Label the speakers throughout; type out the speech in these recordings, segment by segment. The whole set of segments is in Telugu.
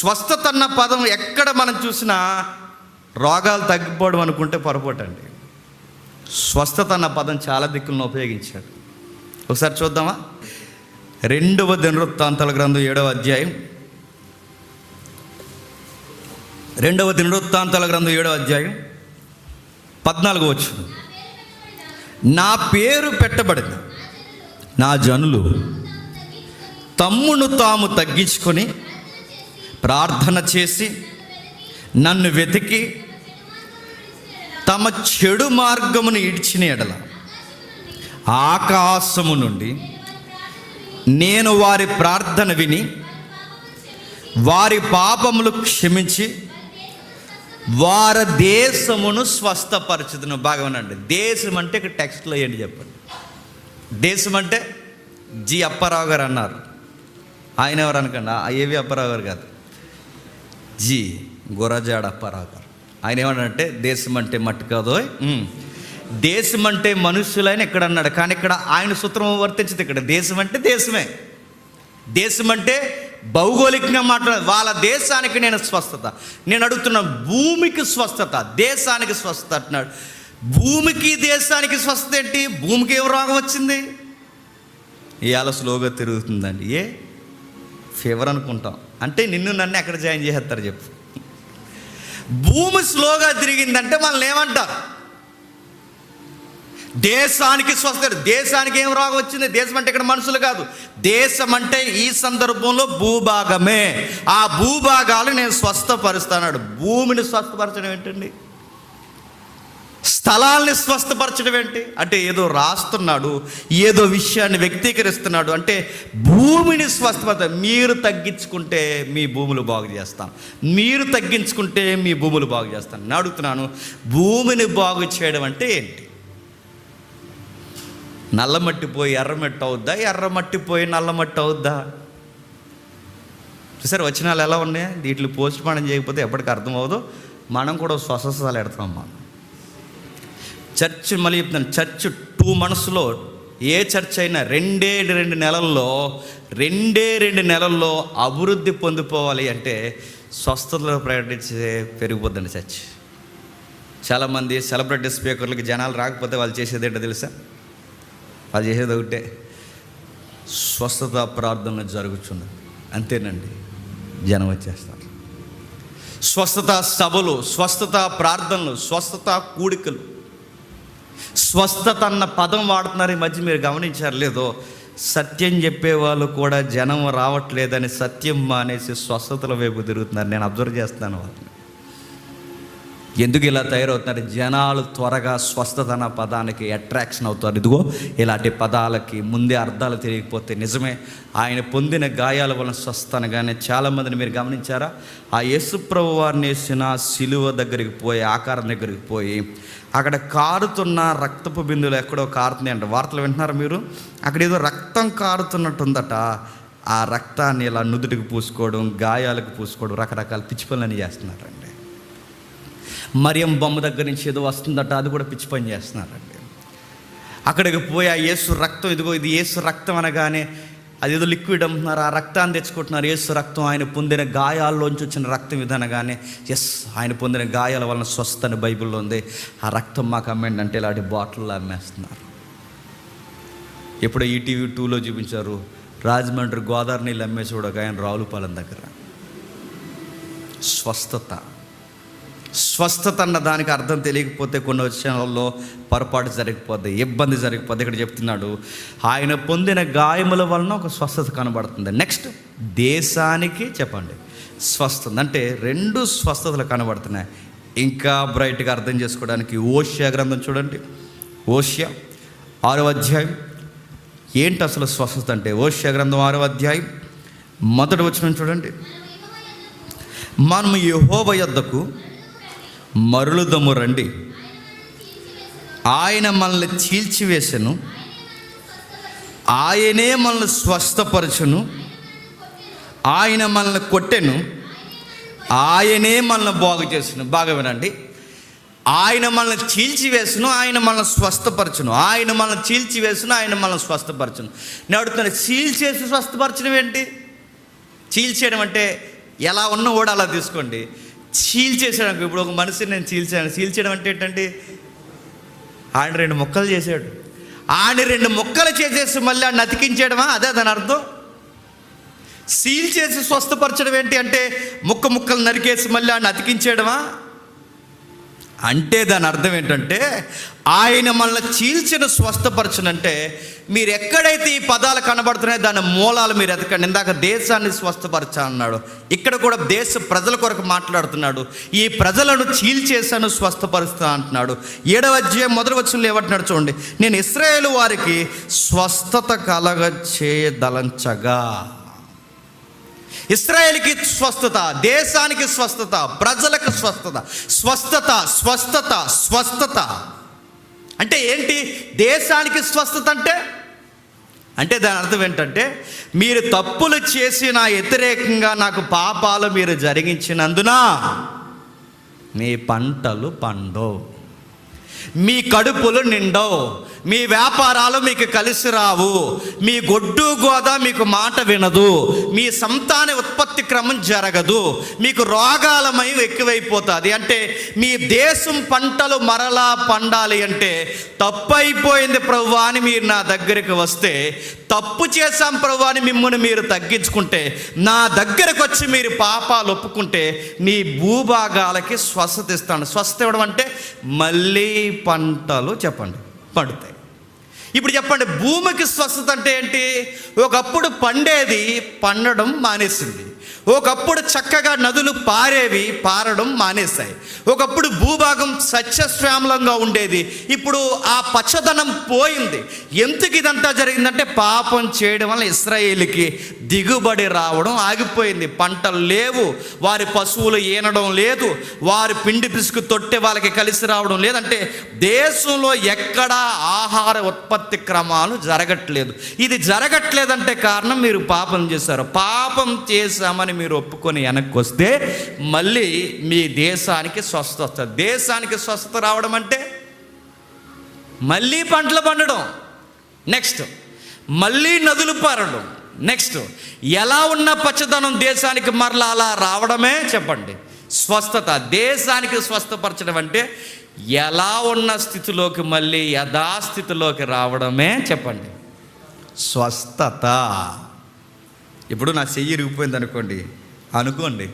Speaker 1: స్వస్థత అన్న పదం ఎక్కడ మనం చూసినా రోగాలు తగ్గిపోవడం అనుకుంటే పొరపాటండి. స్వస్థత అన్న పదం చాలా దిక్కులను ఉపయోగించాడు. ఒకసారి చూద్దామా? 2వ దినవృత్తాంతాల గ్రంథం 7వ అధ్యాయం. 2వ దినవృత్తాంతాల గ్రంథం 7వ అధ్యాయం 14వ వచనం. నా పేరు పెట్టబడింది, నా జనులు తమ్మును తాము తగ్గించుకొని ప్రార్థన చేసి నన్ను వెతికి తమ చెడు మార్గమును ఇడ్చిన ఎడల ఆకాశము నుండి నేను వారి ప్రార్థన విని వారి పాపములు క్షమించి వారి దేశమును స్వస్థపరచుదును. బాగా వినండి. దేశం అంటే ఇక్కడ టెక్స్ట్లో ఏంటి చెప్పండి. దేశం అంటే జి అప్పారావు గారు అన్నారు. ఆయన ఎవరు అనకండి, ఏవి అప్పారావు గారు కాదు, జి గురజాడ అప్పారావు గారు. ఆయన ఏమన్నాడంటే దేశం అంటే మట్టి కాదు, దేశం అంటే మనుషులని ఇక్కడ అన్నాడు. కానీ ఇక్కడ ఆయన సూత్రం వర్తించదు. ఇక్కడ దేశం అంటే దేశమే. దేశం అంటే భౌగోళికంగా మాట్లాడాలి. వాళ్ళ దేశానికి నేను స్వస్థత. నేను అడుగుతున్నా, భూమికి స్వస్థత, దేశానికి స్వస్థత అంటున్నాడు. భూమికి దేశానికి స్వస్థత ఏంటి? భూమికి ఏం రోగం వచ్చింది? ఇవాళ స్లోగా తిరుగుతుందండి. ఫీవర్ అనుకుంటాం. అంటే నిన్ను నన్ను ఎక్కడ జాయిన్ చేసేస్తారు చెప్పు? భూమి స్లోగా తిరిగిందంటే మనల్ని ఏమంటారు? దేశానికి స్వస్థత. దేశానికి ఏం రోగం వచ్చింది? దేశం అంటే ఇక్కడ మనుషులు కాదు. దేశం అంటే ఈ సందర్భంలో భూభాగమే. ఆ భూభాగాలు నేను స్వస్థపరుస్తాడు. భూమిని స్వస్థపరచడం ఏంటండి? స్థలాల్ని స్వస్థపరచడం ఏంటి? అంటే ఏదో రాస్తున్నాడు, ఏదో విషయాన్ని వ్యక్తీకరిస్తున్నాడు. అంటే భూమిని స్వస్థపరచ. మీరు తగ్గించుకుంటే మీ భూములు బాగు చేస్తాను, మీరు తగ్గించుకుంటే మీ భూములు బాగు చేస్తాను. నేను అడుగుతున్నాను, భూమిని బాగు చేయడం అంటే ఏంటి? నల్లమట్టి పోయి ఎర్రమట్టి అవుద్దా? ఎర్రమట్టి పోయి నల్లమట్టి అవుద్దా? చూసారు వచనాలు ఎలా ఉన్నాయి? వీటిని పోస్ట్ మార్టం చేయకపోతే ఎప్పటికీ అర్థం అవ్వదు. మనం కూడా స్వస్థతలు ఎడతాం. చర్చ్ మళ్ళీ చెప్తాను, చర్చ్ 2 monthsలో ఏ చర్చ్ అయినా 2 నెలల్లో అభివృద్ధి పొందిపోవాలి అంటే స్వస్థతలు ప్రకటించే పెరిగిపోద్దండి చర్చ్. చాలామంది సెలబ్రిటీ స్పీకర్లకి జనాలు రాకపోతే వాళ్ళు చేసేది ఏంటో తెలుసా? వాళ్ళు చేసేది ఒకటే, స్వస్థత ప్రార్థనలు జరుగుతున్నది. అంతేనండి, జనం వచ్చేస్తారు. స్వస్థత సభలు, స్వస్థత ప్రార్థనలు, స్వస్థత కూడికలు. స్వస్థత అన్న పదం వాడుతున్నారు ఈ మధ్య. మీరు గమనించారు లేదో? సత్యం చెప్పేవాళ్ళు కూడా జనం రావట్లేదని సత్యం మానేసి స్వస్థతల వైపు తిరుగుతున్నారు. నేను అబ్జర్వ్ చేస్తున్నాను వాళ్ళని. ఎందుకు ఇలా తయారవుతున్నారు? జనాలు త్వరగా స్వస్థత అన్న పదానికి అట్రాక్షన్ అవుతారు. ఇదిగో ఇలాంటి పదాలకి ముందే అర్థాలు తెలియకపోతే నిజమే. ఆయన పొందిన గాయాల వలన స్వస్థ అనగానే చాలామందిని మీరు గమనించారా? ఆ యేసుప్రభు వారిని వేసిన సిలువ దగ్గరికి పోయి, ఆకారం దగ్గరికి పోయి, అక్కడ కారుతున్న రక్తపు బిందులు ఎక్కడో కారుతున్నాయి అంట. వార్తలు వింటున్నారు మీరు? అక్కడ ఏదో రక్తం కారుతున్నట్టుందట. ఆ రక్తాన్ని ఇలా నుదుటికి పూసుకోవడం, గాయాలకు పూసుకోవడం, రకరకాల పిచ్చి పనులని చేస్తున్నారండి. మరియం బొమ్మ దగ్గర నుంచి ఏదో వస్తుందట, అది కూడా పిచ్చి పని చేస్తున్నారండి. అక్కడికి పోయి ఆ యేసు రక్తం, ఇదిగో ఇది యేసు రక్తం అనగానే అదేదో లిక్విడ్ అమ్ముతున్నారు. ఆ రక్తాన్ని తెచ్చుకుంటున్నారు. యేసు రక్తం, ఆయన పొందిన గాయాల్లోంచి వచ్చిన రక్తం విధానగానే ఎస్, ఆయన పొందిన గాయాల వలన స్వస్థ అని బైబిల్లో ఉంది. ఆ రక్తం మాకు అమ్మండి అంటే ఇలాంటి బాటిల్లో అమ్మేస్తున్నారు. ఎప్పుడో ఈటీవీ 2లో చూపించారు, రాజమండ్రి గోదావరి నీళ్ళు అమ్మేసి కూడా ఆయన రావులపాలెం దగ్గర. స్వస్థత అన్న దానికి అర్థం తెలియకపోతే కొన్ని విషయాలలో పొరపాటు జరిగిపోద్ది, ఇబ్బంది జరిగిపోద్ది. ఇక్కడ చెప్తున్నాడు, ఆయన పొందిన గాయముల వలన ఒక స్వస్థత కనబడుతుంది. నెక్స్ట్, దేశానికి చెప్పండి స్వస్థత అంటే 2 స్వస్థతలు కనబడుతున్నాయి. ఇంకా బ్రైట్గా అర్థం చేసుకోవడానికి ఓషియా గ్రంథం చూడండి. ఓషియా 6వ అధ్యాయం. ఏంటి అసలు స్వస్థత అంటే? ఓషియా గ్రంథం 6వ అధ్యాయం 1వ వచనం చూడండి. మనము యెహోవా యొద్దకు మరలుదము రండి, ఆయన మనల్ని చీల్చివేసెను, ఆయనే మనల్ని స్వస్థపరచును, ఆయన మనల్ని కొట్టెను, ఆయనే మనల్ని బాగు చేసెను. బాగా వినండి, ఆయన మనల్ని చీల్చివేసును, ఆయన మనల్ని స్వస్థపరచును, ఆయన మనల్ని చీల్చివేసును, ఆయన మనల్ని స్వస్థపరచును. నేను అడుగుతున్నాను, చీల్చేసి స్వస్థపరచడం ఏంటి? చీల్చేయడం అంటే ఎలా ఉన్న ఓడ అలా తీసుకోండి, చీల్చేసాడు. ఇప్పుడు ఒక మనిషిని నేను చీల్చేయడం అంటే ఏంటంటే ఆయన 2 ముక్కలు చేశాడు. ఆయన 2 ముక్కలు చేసేసి మళ్ళీ ఆయన అతికించేయడమా? అదే దాని అర్థం. సీల్ చేసి స్వస్థపరచడం ఏంటి అంటే ముక్కలు నరికేసి మళ్ళీ ఆయన అతికించేయడమా? అంటే దాని అర్థం ఏంటంటే ఆయన మనల్ని చీల్చిన స్వస్థపరచనంటే మీరు ఎక్కడైతే ఈ పదాలు కనబడుతున్నాయో దాని మూలాలు మీరు ఎతకండి. ఇందాక దేశాన్ని స్వస్థపరచా అన్నాడు, ఇక్కడ కూడా దేశ ప్రజల కొరకు మాట్లాడుతున్నాడు. ఈ ప్రజలను చీల్చేశాను, స్వస్థపరుస్తా అంటున్నాడు. 7వ అధ్యాయం 1వ వచనంలో ఏమంటున్నాడు చూడండి, నేను ఇశ్రాయేలు వారికి స్వస్థత కలగ చేయదలంచగా. ఇశ్రాయేలుకి స్వస్థత, దేశానికి స్వస్థత, ప్రజలకు స్వస్థత. స్వస్థత స్వస్థత స్వస్థత అంటే ఏంటి? దేశానికి స్వస్థత అంటే దాని అర్థం ఏంటంటే మీరు తప్పులు చేసిన వ్యతిరేకంగా నాకు పాపాలు మీరు జరిగించినందున మీ పంటలు పండవు, మీ కడుపులు నిండవు, మీ వ్యాపారాలు మీకు కలిసి రావు, మీ గొడ్డు గోద మీకు మాట వినదు, మీ సంతాన ఉత్పత్తి క్రమం జరగదు, మీకు రోగాలమయం ఎక్కువైపోతుంది. అంటే మీ దేశం పంటలు మరలా పండాలి అంటే తప్పు అయిపోయింది ప్రభువా అని మీరు నా దగ్గరికి వస్తే, తప్పు చేశాం ప్రభువా అని మిమ్మల్ని మీరు తగ్గించుకుంటే, నా దగ్గరకు వచ్చి మీరు పాపాలు ఒప్పుకుంటే మీ భూభాగాలకి స్వస్థత ఇస్తాను. స్వస్థత ఇవ్వడం అంటే మళ్ళీ పంటలు చెప్పండి పండుతాయి. ఇప్పుడు చెప్పండి, భూమికి స్వస్థత అంటే ఏంటి? ఒకప్పుడు పండేది పండడం మానేసింది, ఒకప్పుడు చక్కగా నదులు పారడం మానేశాయి, ఒకప్పుడు భూభాగం సస్యశ్యామలంగా ఉండేది, ఇప్పుడు ఆ పచ్చదనం పోయింది. ఎందుకు ఇదంతా జరిగిందంటే పాపం చేయడం వల్ల ఇశ్రాయేలుకి దిగుబడి రావడం ఆగిపోయింది, పంటలు లేవు, వారి పశువులు ఈనడం లేదు, వారి పిండి పిసుకు తొట్టే వాళ్ళకి కలిసి రావడం లేదంటే దేశంలో ఎక్కడా ఆహార ఉత్పత్తి క్రమాలు జరగట్లేదు. ఇది జరగట్లేదంటే కారణం మీరు పాపం చేశారు. పాపం చేశామని మీరు ఒప్పుకొని వెనక్కి వస్తే మళ్ళీ మీ దేశానికి స్వస్థత వస్తుంది. దేశానికి స్వస్థత రావడం అంటే మళ్ళీ పంటలు పండడం, నెక్స్ట్ మళ్ళీ నదులు పారడం, నెక్స్ట్ ఎలా ఉన్న పచ్చదనం దేశానికి మరలా అలా రావడమే చెప్పండి స్వస్థత. దేశానికి స్వస్థపరచడం అంటే ఎలా ఉన్న స్థితిలోకి మళ్ళీ యథాస్థితిలోకి రావడమే చెప్పండి స్వస్థత. ఇప్పుడు నా చెయ్యి ఇరిగిపోయింది అనుకోండి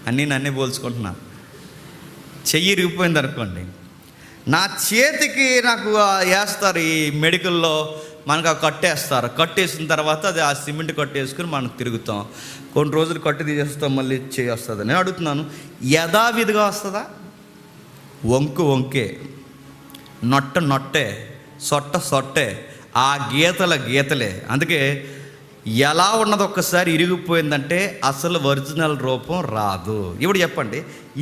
Speaker 1: అన్నీ నన్నే పోల్చుకుంటున్నా. చెయ్యి ఇరిగిపోయింది అనుకోండి, నా చేతికి నాకు వేస్తారు ఈ మెడికల్లో, మనకు ఆ కట్టేస్తారు. కట్టేసిన తర్వాత అది ఆ సిమెంట్ కట్టేసుకుని మనం తిరుగుతాం. కొన్ని రోజులు కట్టు తీసేస్తాం, మళ్ళీ చేయి వస్తుంది. నేను అడుగుతున్నాను, యథావిధిగా వస్తుందా? వంకే, నొట్టే, సొట్టే, ఆ గీతలే. అందుకే ఎలా ఉన్నది ఒక్కసారి ఇరిగిపోయిందంటే అసలు ఒరిజినల్ రూపం రాదు. ఇప్పుడు చెప్పండి,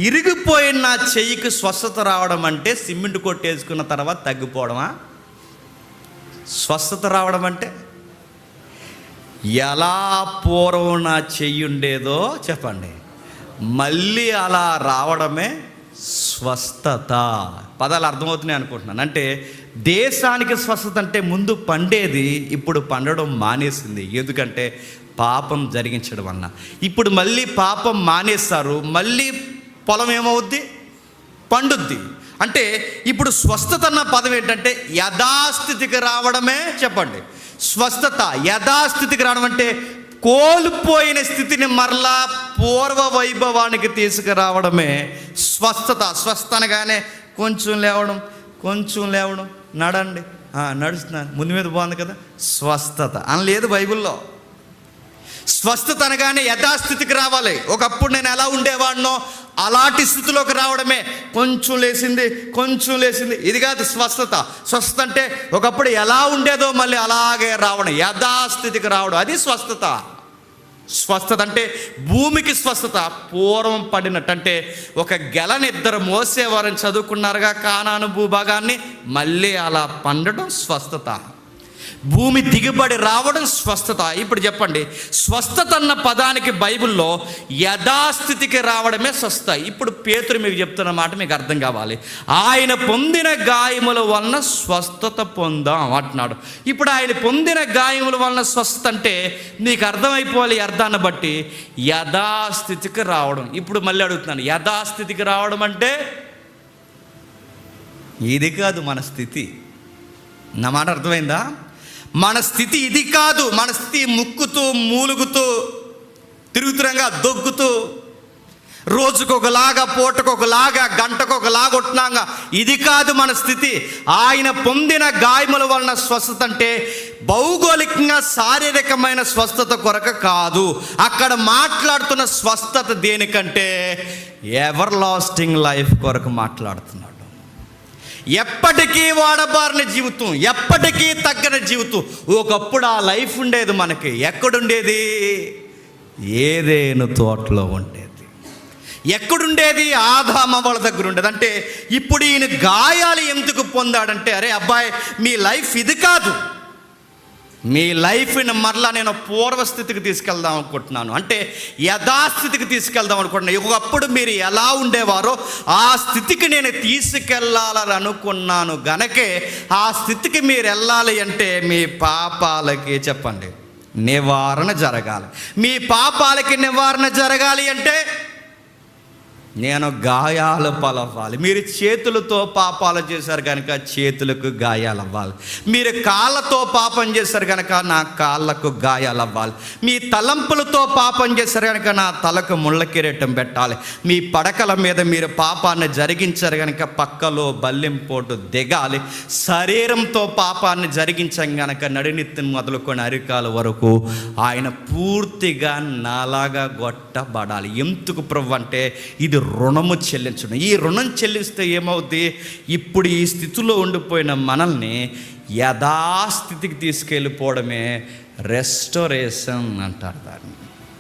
Speaker 1: ఇరిగిపోయిన నా చెయ్యికి స్వస్థత రావడం అంటే సిమెంట్ కొట్టేసుకున్న తర్వాత తగ్గిపోవడమా? స్వస్థత రావడం అంటే ఎలా పూర్వం నా చెయ్యి ఉండేదో చెప్పండి మళ్ళీ అలా రావడమే స్వస్థత. పదాలు అర్థమవుతున్నాయి అనుకుంటున్నాను. అంటే దేశానికి స్వస్థత అంటే ముందు పండేది ఇప్పుడు పండడం మానేసింది, ఎందుకంటే పాపం జరిగించడం వలన. ఇప్పుడు మళ్ళీ పాపం మానేస్తారు, మళ్ళీ పొలం ఏమవుద్ది? పండుద్ది. అంటే ఇప్పుడు స్వస్థత అన్న పదం ఏంటంటే యథాస్థితికి రావడమే చెప్పండి స్వస్థత. యథాస్థితికి రావడం అంటే కోల్పోయిన స్థితిని మరలా పూర్వ వైభవానికి తీసుకురావడమే స్వస్థత. స్వస్థ అనగానే కొంచెం లేవడం, నడండి, నడుస్తున్నాను, ముందు మీద బాగుంది కదా, స్వస్థత అనలేదు బైబిల్లో. స్వస్థత అనగానే యథాస్థితికి రావాలి. ఒకప్పుడు నేను ఎలా ఉండేవాడినో అలాంటి స్థితిలోకి రావడమే. కొంచెం లేసింది, ఇది కాదు స్వస్థత. స్వస్థత అంటే ఒకప్పుడు ఎలా ఉండేదో మళ్ళీ అలాగే రావడం, యథాస్థితికి రావడం, అది స్వస్థత. స్వస్థత అంటే భూమికి స్వస్థత. పూర్వం పడినట్టు అంటే ఒక గెలని 2 మోసేవారని చదువుకున్నారుగా కానాను భూభాగాన్ని, మళ్ళీ అలా పండడం స్వస్థత. భూమి దిగుబడి రావడం స్వస్థత. ఇప్పుడు చెప్పండి, స్వస్థత అన్న పదానికి బైబిల్లో యథాస్థితికి రావడమే స్వస్థత. ఇప్పుడు పేతురు మీకు చెప్తున్న మాట మీకు అర్థం కావాలి. ఆయన పొందిన గాయముల వలన స్వస్థత పొందాం అంటున్నాడు. ఇప్పుడు ఆయన పొందిన గాయముల వలన స్వస్థత అంటే నీకు అర్థమైపోవాలి. అర్థాన్ని బట్టి యథాస్థితికి రావడం. ఇప్పుడు మళ్ళీ అడుగుతున్నాను, యథాస్థితికి రావడం అంటే ఇది కాదు మన స్థితి. నా మాట అర్థమైందా? మన స్థితి ఇది కాదు. మన స్థితి ముక్కుతూ మూలుగుతూ తిరుగుతురంగా దొగ్గుతూ రోజుకొకలాగా పూటకొకలాగా గంటకొకలాగా ఉంటున్నాగా, ఇది కాదు మన స్థితి. ఆయన పొందిన గాయముల వలన స్వస్థత అంటే భౌగోళికంగా శారీరకమైన స్వస్థత కొరకు కాదు. అక్కడ మాట్లాడుతున్న స్వస్థత దేనికంటే ఎవర్ లాస్టింగ్ లైఫ్ కొరకు మాట్లాడుతున్నాడు. ఎప్పటికీ వాడబారిన జీవితం, ఎప్పటికీ తగ్గని జీవితం. ఒకప్పుడు ఆ లైఫ్ ఉండేది మనకి. ఎక్కడుండేది? ఏదేను తోటలో ఉండేది. ఎక్కడుండేది? ఆదాము వాళ్ళ దగ్గర ఉండేది. అంటే ఇప్పుడు ఈయన గాయాలు ఎందుకు పొందాడంటే, అరే అబ్బాయి మీ లైఫ్ ఇది కాదు, మీ లైఫ్ని మరలా నేను పూర్వస్థితికి తీసుకెళ్దాం అనుకుంటున్నాను. అంటే యథాస్థితికి తీసుకెళ్దాం అనుకుంటున్నాను. ఒకప్పుడు మీరు ఎలా ఉండేవారో ఆ స్థితికి నేను తీసుకెళ్ళాలని అనుకున్నాను గనకే ఆ స్థితికి మీరు వెళ్ళాలి అంటే మీ పాపాలకి చెప్పండి నివారణ జరగాలి. మీ పాపాలకి నివారణ జరగాలి అంటే నేను గాయాలు పలవ్వాలి. మీరు చేతులతో పాపాలు చేశారు కనుక చేతులకు గాయాలు అవ్వాలి. మీరు కాళ్ళతో పాపం చేశారు కనుక నా కాళ్ళకు గాయాలు అవ్వాలి. మీ తలంపులతో పాపం చేశారు కనుక నా తలకు ముళ్ళ కిరీటం పెట్టాలి. మీ పడకల మీద మీరు పాపాన్ని జరిగించారు కనుక పక్కలో బల్లెంపోటు దిగాలి. శరీరంతో పాపాన్ని జరిగించాం కనుక నడినెత్తిని మొదలుకొని అరికాల వరకు ఆయన పూర్తిగా నాలాగా గొట్టబడాలి. ఎందుకు ప్రభు అంటే ఇది రుణము చెల్లించడం. ఈ రుణం చెల్లిస్తే ఏమవుద్ది? ఇప్పుడు ఈ స్థితిలో ఉండిపోయిన మనల్ని యథాస్థితికి తీసుకెళ్ళిపోవడమే రెస్టోరేషన్ అంటారు దాన్ని.